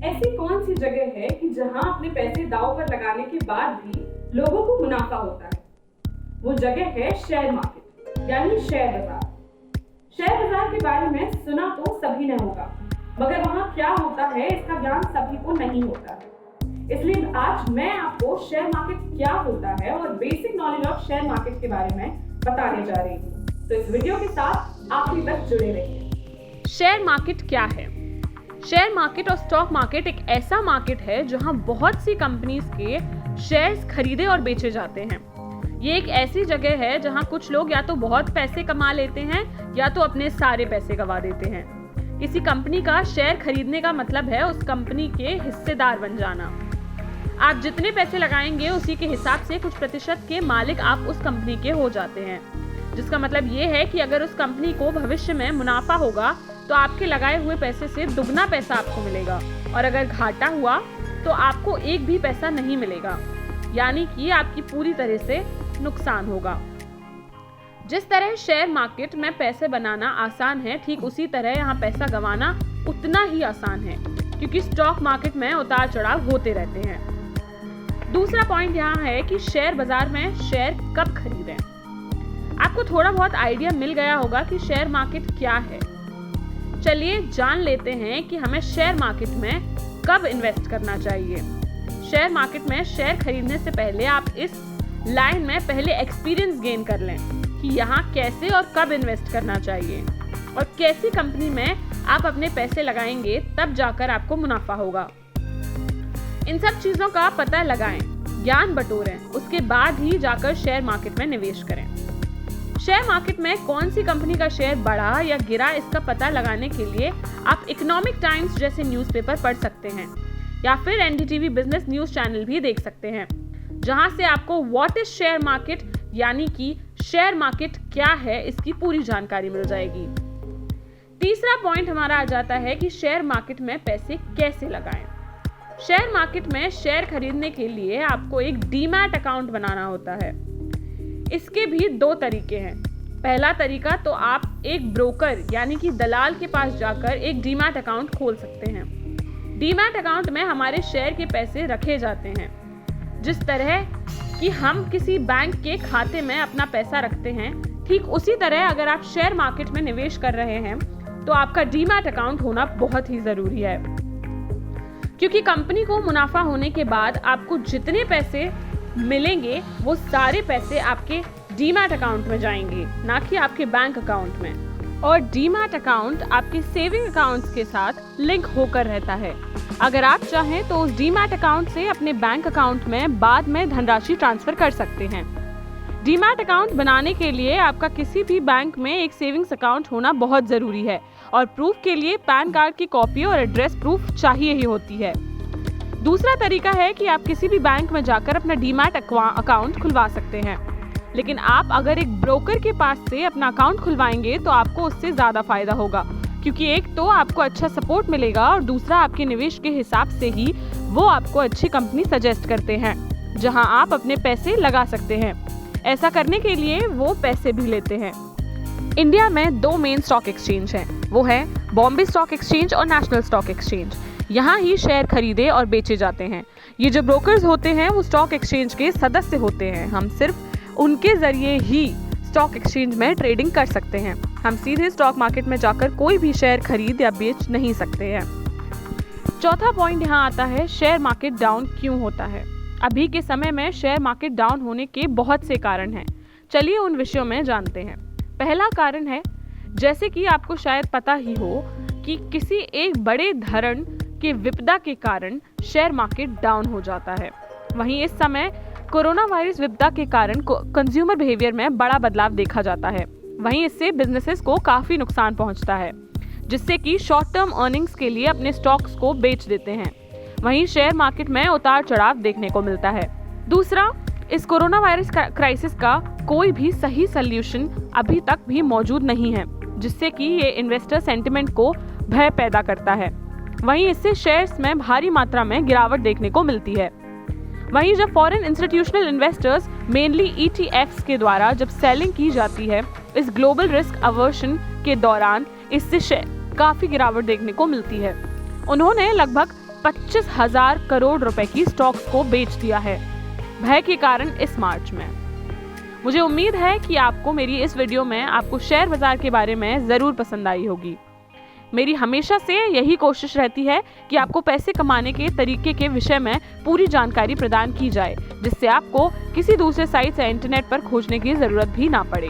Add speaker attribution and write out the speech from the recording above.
Speaker 1: ऐसी कौन सी जगह है कि जहां अपने पैसे दांव पर लगाने के बाद भी लोगों को मुनाफा होता है? वो जगह है शेयर मार्केट यानी शेयर बाजार। शेयर बाजार के बारे में सुना तो सभी ने होगा, मगर वहां क्या होता है इसका ज्ञान सभी को नहीं होता है। इसलिए आज मैं आपको शेयर मार्केट क्या होता है और basic knowledge of share market के बारे में बताने जा रही हूँ। तो इस वीडियो के साथ आखिरी तक जुड़े रहिए।
Speaker 2: शेयर मार्केट क्या है? शेयर मार्केट और स्टॉक मार्केट एक ऐसा मार्केट है जहां बहुत सी कंपनीज के शेयर्स खरीदे और बेचे जाते हैं। ये एक ऐसी जगह है जहां कुछ लोग या तो बहुत पैसे कमा लेते हैं या तो अपने सारे पैसे गंवा देते हैं। किसी कंपनी का शेयर खरीदने का मतलब है उस कंपनी के हिस्सेदार बन जाना। आप जितने पैसे लगाएंगे उसी के हिसाब से कुछ प्रतिशत के मालिक आप उस कंपनी के हो जाते हैं, जिसका मतलब ये है कि अगर उस कंपनी को भविष्य में मुनाफा होगा तो आपके लगाए हुए पैसे से दुगना पैसा आपको मिलेगा, और अगर घाटा हुआ तो आपको एक भी पैसा नहीं मिलेगा, यानी कि आपकी पूरी तरह से नुकसान होगा। जिस तरह शेयर मार्केट में पैसे बनाना आसान है, ठीक उसी तरह यहाँ पैसा गंवाना उतना ही आसान है, क्योंकि स्टॉक मार्केट में उतार चढ़ाव होते रहते हैं। दूसरा पॉइंट यहाँ है कि शेयर बाजार में शेयर कब खरीदें। आपको थोड़ा बहुत आइडिया मिल गया होगा कि शेयर मार्केट क्या है। चलिए जान लेते हैं कि हमें शेयर मार्केट में कब इन्वेस्ट करना चाहिए। शेयर मार्केट में शेयर खरीदने से पहले आप इस लाइन में पहले एक्सपीरियंस गेन कर लें कि यहाँ कैसे और कब इन्वेस्ट करना चाहिए और कैसी कंपनी में आप अपने पैसे लगाएंगे, तब जाकर आपको मुनाफा होगा। इन सब चीजों का पता लगाएं, ज्ञान बटोरें, उसके बाद ही जाकर शेयर मार्केट में निवेश करें। शेयर मार्केट में कौन सी कंपनी का शेयर बढ़ा या गिरा, इसका पता लगाने के लिए आप इकोनॉमिक टाइम्स जैसे न्यूज़पेपर पढ़ सकते हैं या फिर एनडीटीवी बिजनेस न्यूज चैनल भी देख सकते हैं, जहां से आपको व्हाट इज शेयर मार्केट यानी कि शेयर मार्केट क्या है इसकी पूरी जानकारी मिल जाएगी। तीसरा पॉइंट हमारा आ जाता है कि शेयर मार्केट में पैसे कैसे लगाएं। शेयर मार्केट में शेयर खरीदने के लिए आपको एक डीमैट अकाउंट बनाना होता है। इसके भी दो तरीके हैं। पहला तरीका तो आप एक ब्रोकर यानी कि दलाल के पास जाकर एक डीमैट अकाउंट खोल सकते हैं। डीमैट अकाउंट में हमारे शेयर के पैसे रखे जाते हैं, जिस तरह कि हम किसी बैंक के खाते में अपना पैसा रखते हैं, ठीक उसी तरह अगर आप शेयर मार्केट में निवेश कर रहे हैं तो आपका डीमैट अकाउंट होना बहुत ही जरूरी है, क्योंकि कंपनी को मुनाफा होने के बाद आपको जितने पैसे मिलेंगे वो सारे पैसे आपके डीमैट अकाउंट में जाएंगे, ना कि आपके बैंक अकाउंट में। और डीमैट अकाउंट आपके सेविंग अकाउंट्स के साथ लिंक होकर रहता है। अगर आप चाहें तो उस डीमैट अकाउंट से अपने बैंक अकाउंट में बाद में धनराशि ट्रांसफर कर सकते हैं। डीमैट अकाउंट बनाने के लिए आपका किसी भी बैंक में एक सेविंग्स अकाउंट होना बहुत जरूरी है, और प्रूफ के लिए पैन कार्ड की कॉपी और एड्रेस प्रूफ चाहिए ही होती है। दूसरा तरीका है कि आप किसी भी बैंक में जाकर अपना डीमैट अकाउंट खुलवा सकते हैं, लेकिन आप अगर एक ब्रोकर के पास से अपना अकाउंट खुलवाएंगे तो आपको उससे ज़्यादा फायदा होगा, क्योंकि एक तो आपको अच्छा सपोर्ट मिलेगा और दूसरा आपके निवेश के हिसाब से ही वो आपको अच्छी कंपनी सजेस्ट करते हैं जहां आप अपने पैसे लगा सकते हैं। ऐसा करने के लिए वो पैसे भी लेते हैं। इंडिया में दो मेन स्टॉक एक्सचेंज हैं, वो है बॉम्बे स्टॉक एक्सचेंज और नेशनल स्टॉक एक्सचेंज। यहाँ ही शेयर खरीदे और बेचे जाते हैं। ये जो ब्रोकर्स होते हैं वो स्टॉक एक्सचेंज के सदस्य होते हैं। हम सिर्फ उनके जरिए ही स्टॉक एक्सचेंज में ट्रेडिंग कर सकते हैं। हम सीधे स्टॉक मार्केट में जाकर कोई भी शेयर खरीद या बेच नहीं सकते हैं। चौथा पॉइंट यहाँ आता है, शेयर मार्केट डाउन क्यों होता है। अभी के समय में शेयर मार्केट डाउन होने के बहुत से कारण हैं। चलिए उन विषयों में जानते हैं। पहला कारण है, जैसे कि आपको शायद पता ही हो कि किसी एक बड़े धरण के विपदा के कारण शेयर मार्केट डाउन हो जाता है। वहीं इस समय कोरोना वायरस विपदा के कारण कंज्यूमर बिहेवियर में बड़ा बदलाव देखा जाता है। वहीं इससे बिजनेसेस को काफी नुकसान पहुंचता है, जिससे कि शॉर्ट टर्म अर्निंग्स के लिए अपने स्टॉक्स को बेच देते हैं। वहीं शेयर मार्केट में उतार चढ़ाव देखने को मिलता है। दूसरा, इस कोरोना वायरस क्राइसिस का कोई भी सही सल्यूशन अभी तक भी मौजूद नहीं है, जिससे कि ये इन्वेस्टर सेंटिमेंट को भय पैदा करता है। वहीं इससे शेयर्स में भारी मात्रा में गिरावट देखने को मिलती है। वहीं जब foreign institutional investors mainly ETFs के द्वारा जब सेलिंग की जाती है इस ग्लोबल रिस्क अवर्शन के दौरान, इससे काफी गिरावट देखने को मिलती है। उन्होंने लगभग 25,000 करोड़ रुपए की स्टॉक्स को बेच दिया है भय के कारण इस मार्च में। मुझे उम्मीद है कि आपको मेरी इस वीडियो में आपको शेयर बाजार के बारे में जरूर पसंद आई होगी। मेरी हमेशा से यही कोशिश रहती है कि आपको पैसे कमाने के तरीके के विषय में पूरी जानकारी प्रदान की जाए, जिससे आपको किसी दूसरे साइट या इंटरनेट पर खोजने की जरूरत भी ना पड़े।